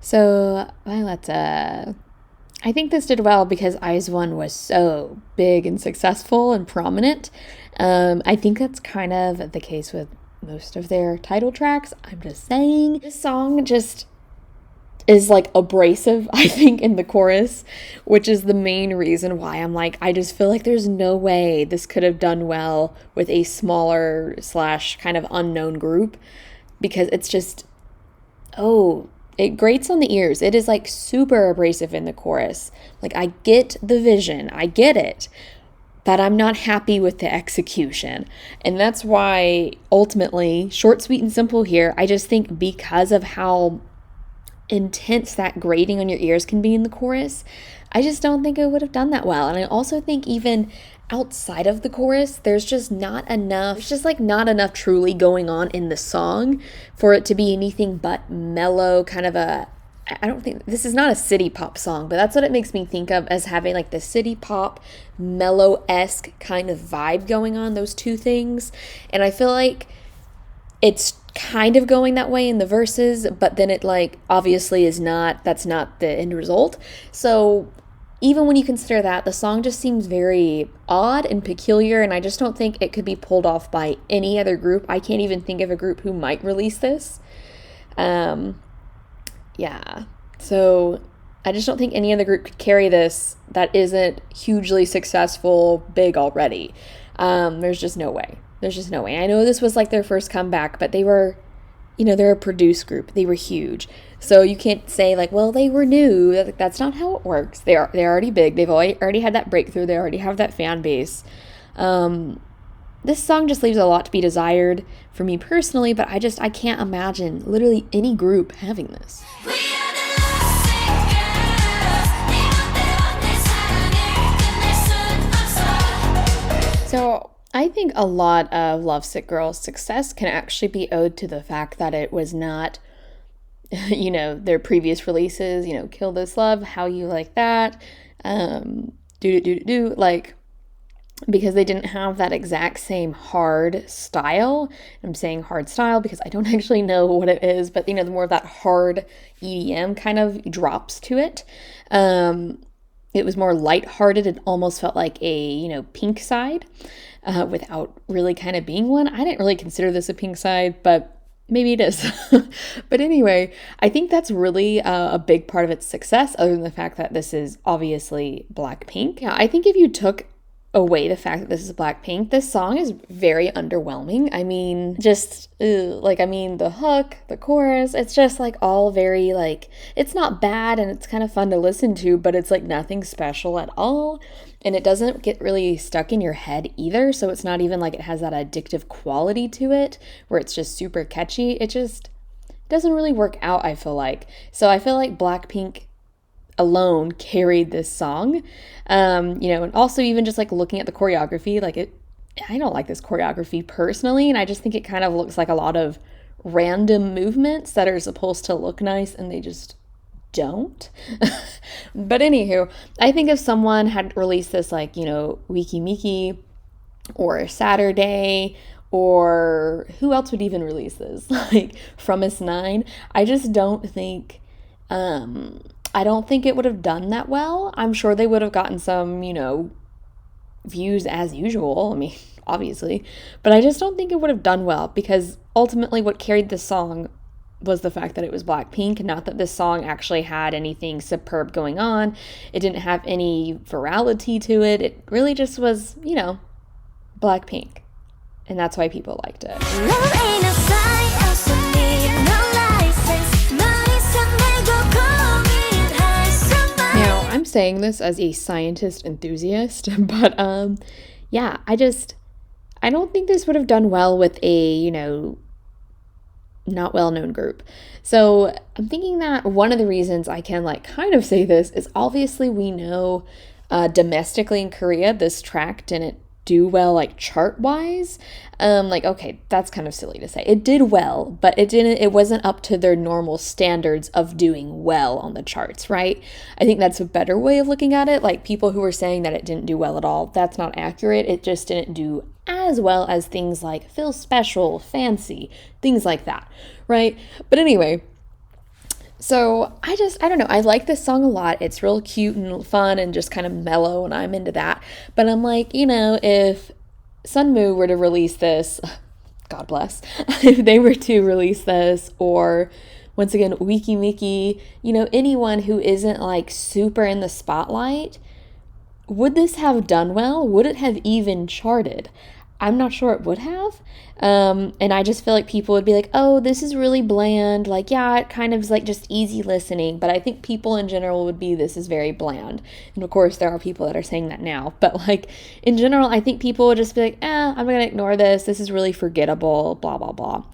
So, VIOLETA, I think this did well because Eyes One was so big and successful and prominent. I think that's kind of the case with most of their title tracks. I'm just saying. This song just is like abrasive, I think, in the chorus, which is the main reason why I'm like, I just feel like there's no way this could have done well with a smaller slash kind of unknown group because it's just, oh, it grates on the ears. It is like super abrasive in the chorus. Like, I get the vision, I get it, but I'm not happy with the execution. And that's why ultimately, short, sweet, and simple here, I just think because of how intense that grating on your ears can be in the chorus, I just don't think it would have done that well. And I also think even outside of the chorus, there's just not enough, it's just like not enough truly going on in the song for it to be anything but mellow, kind of a, I don't think, this is not a city pop song, but that's what it makes me think of as having like the city pop, mellow-esque kind of vibe going on, those two things. And I feel like it's kind of going that way in the verses, but then it like obviously is not, that's not the end result. So even when you consider that, the song just seems very odd and peculiar, and I just don't think it could be pulled off by any other group. I can't even think of a group who might release this. Yeah. So I just don't think any other group could carry this that isn't hugely successful, big already. There's just no way. There's just no way. I know this was like their first comeback, but they were, they're a produced group. They were huge. So you can't say like, well, they were new. That's not how it works. They're already big. They've already had that breakthrough. They already have that fan base. This song just leaves a lot to be desired for me personally, but I can't imagine literally any group having this. So I think a lot of Lovesick Girl's success can actually be owed to the fact that it was not, their previous releases, Kill This Love, How You Like That, like, because they didn't have that exact same hard style. I'm saying hard style because I don't actually know what it is, but, the more of that hard EDM kind of drops to it. It was more lighthearted. It almost felt like a, pink side. Without really kind of being one. I didn't really consider this a pink side, but maybe it is. But anyway, I think that's really a big part of its success, other than the fact that this is obviously Blackpink. Yeah, I think if you took away the fact that this is Blackpink, this song is very underwhelming. I mean, the hook, the chorus, it's just like all very like, it's not bad and it's kind of fun to listen to, but it's like nothing special at all. And it doesn't get really stuck in your head either. So it's not even like it has that addictive quality to it where it's just super catchy. It just doesn't really work out, I feel like. So I feel like Blackpink alone carried this song. And also even just like looking at the choreography, I don't like this choreography personally. And I just think it kind of looks like a lot of random movements that are supposed to look nice and they just don't. But anywho, I think if someone had released this like, Wiki Miki or Saturday, or who else would even release this? Like From Us 9, I just don't think, I don't think it would have done that well. I'm sure they would have gotten some, views as usual. I mean, obviously, but I just don't think it would have done well because ultimately what carried this song was the fact that it was Blackpink, not that this song actually had anything superb going on. It didn't have any virality to it. It really just was, Blackpink. And that's why people liked it. Now, I'm saying this as a scientist enthusiast, but yeah, I don't think this would have done well with a, not well-known group. So I'm thinking that one of the reasons I can kind of say this is obviously we know domestically in Korea this track didn't do well chart-wise. Okay, that's kind of silly to say. It did well, but it wasn't up to their normal standards of doing well on the charts, right? I think that's a better way of looking at it. People who were saying that it didn't do well at all, that's not accurate. It just didn't do as well as things like Feel Special, Fancy, things like that, right? But anyway, So I don't know. I like this song a lot. It's real cute and fun and just kind of mellow, and I'm into that. But I'm like, if Sunmoo were to release this, God bless, if they were to release this, or once again, Wiki Wiki, anyone who isn't like super in the spotlight, would this have done well? Would it have even charted? I'm not sure it would have. And I just feel like people would be like, oh, this is really bland. Like, yeah, it kind of is like just easy listening. But I think people in general would be, this is very bland. And of course, there are people that are saying that now. But like, in general, I think people would just be like, I'm going to ignore this. This is really forgettable, blah, blah, blah.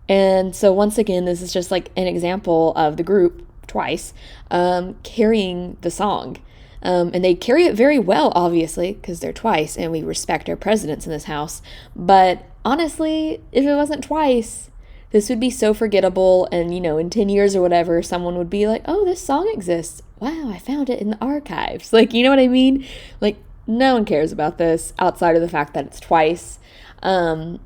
And so once again, this is just like an example of the group, Twice, carrying the song. And they carry it very well, obviously, because they're Twice, and we respect our presidents in this house. But honestly, if it wasn't Twice, this would be so forgettable. And, in 10 years or whatever, someone would be like, oh, this song exists. Wow, I found it in the archives. Like, you know what I mean? Like, no one cares about this outside of the fact that it's Twice. So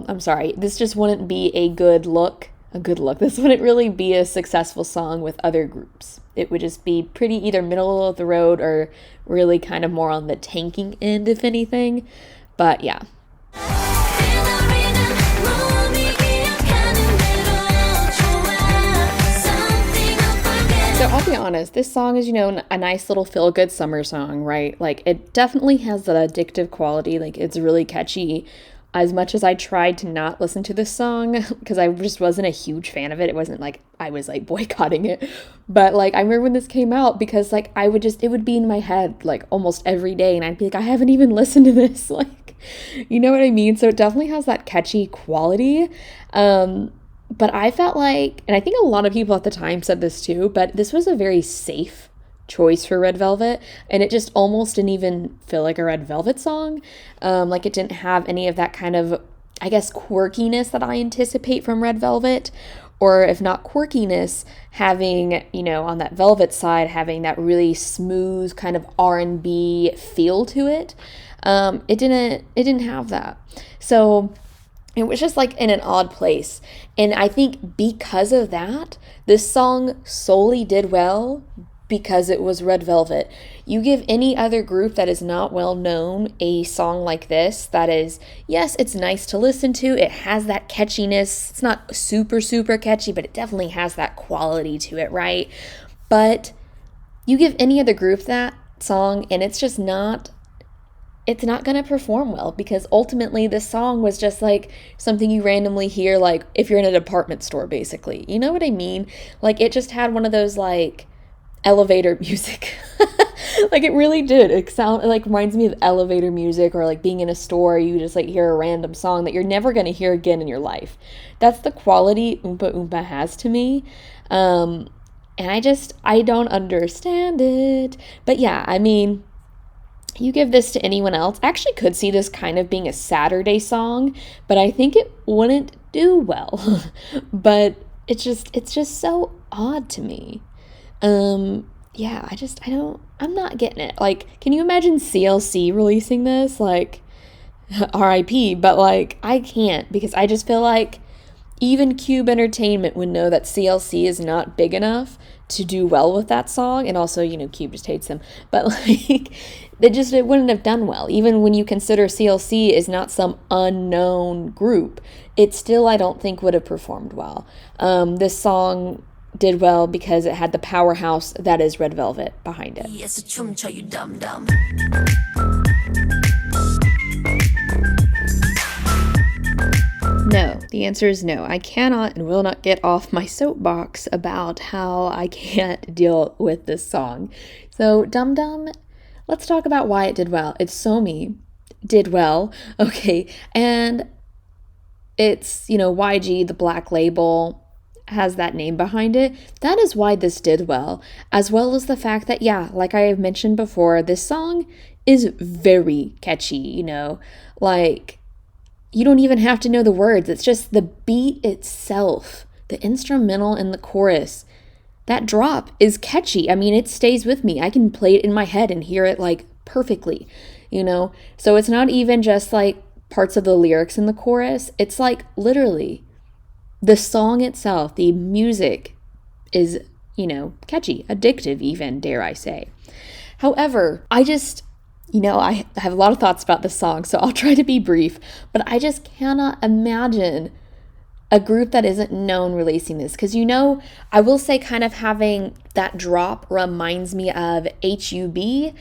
I'm sorry. This just wouldn't be a good look. This wouldn't really be a successful song with other groups. It would just be pretty either middle of the road or really kind of more on the tanking end, if anything. But yeah. So I'll be honest, this song is, a nice little feel-good summer song, right? Like, it definitely has that addictive quality. Like, it's really catchy. As much as I tried to not listen to this song, because I just wasn't a huge fan of it. It wasn't like I was like boycotting it. But like, I remember when this came out, because like it would be in my head like almost every day. And I'd be like, I haven't even listened to this. Like, you know what I mean? So it definitely has that catchy quality. But I felt like, and I think a lot of people at the time said this too, but this was a very safe choice for Red Velvet, and it just almost didn't even feel like a Red Velvet song. Like, it didn't have any of that kind of, I guess, quirkiness that I anticipate from Red Velvet, or if not quirkiness, having, on that Velvet side, having that really smooth kind of R&B feel to it. It didn't have that. So it was just like in an odd place. And I think because of that, this song solely did well because it was Red Velvet. You give any other group that is not well known a song like this that is, yes, it's nice to listen to. It has that catchiness. It's not super, super catchy, but it definitely has that quality to it, right? But you give any other group that song and it's not going to perform well, because ultimately this song was just like something you randomly hear, like if you're in a department store, basically. You know what I mean? Like, it just had one of those like elevator music. Like, it really did. It like reminds me of elevator music, or like being in a store, you just like hear a random song that you're never going to hear again in your life. That's the quality Oompa Oompa has to me. And I don't understand it. But yeah, I mean, you give this to anyone else, I actually could see this kind of being a Saturday song, but I think it wouldn't do well. But it's just so odd to me. Yeah, I'm not getting it. Like, can you imagine CLC releasing this? Like, RIP, but like, I can't, because I just feel like even Cube Entertainment would know that CLC is not big enough to do well with that song. And also, Cube just hates them. But like, it wouldn't have done well. Even when you consider CLC is not some unknown group, it still, I don't think, would have performed well. This song did well because it had the powerhouse that is Red Velvet behind it. Yes, a chum cho you dum dum. No, the answer is no. I cannot and will not get off my soapbox about how I can't deal with this song. So, Dum Dum, let's talk about why it did well. It's Somi did well, okay, and it's, YG, the black label, has that name behind it. That is why this did well as the fact that, yeah, like I have mentioned before, this song is very catchy, like, you don't even have to know the words. It's just the beat itself, the instrumental and the chorus. That drop is catchy. I mean, it stays with me. I can play it in my head and hear it like perfectly, So it's not even just like parts of the lyrics in the chorus. It's like literally the song itself, the music is, catchy, addictive even, dare I say. However, I have a lot of thoughts about this song, so I'll try to be brief, but I just cannot imagine a group that isn't known releasing this. Because, I will say kind of having that drop reminds me of HUB,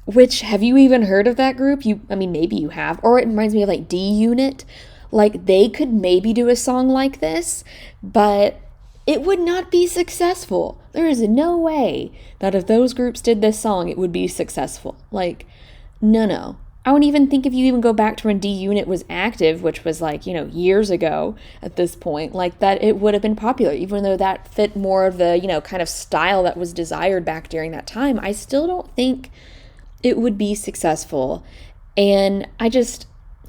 which, have you even heard of that group? Maybe you have, or it reminds me of like D Unit. Like, they could maybe do a song like this, but it would not be successful. There is no way that if those groups did this song, it would be successful. Like, no. I don't even think if you even go back to when D Unit was active, which was like, years ago at this point, like that it would have been popular, even though that fit more of the, kind of style that was desired back during that time. I still don't think it would be successful. And I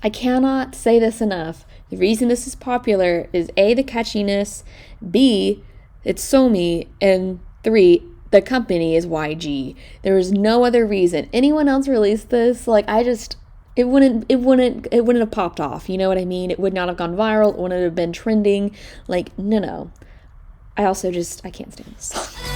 cannot say this enough. The reason this is popular is A, the catchiness, B, it's Somi, and 3, the company is YG. There is no other reason. Anyone else released this, like, it wouldn't have popped off. You know what I mean? It would not have gone viral. It wouldn't have been trending. Like, no. I can't stand this song.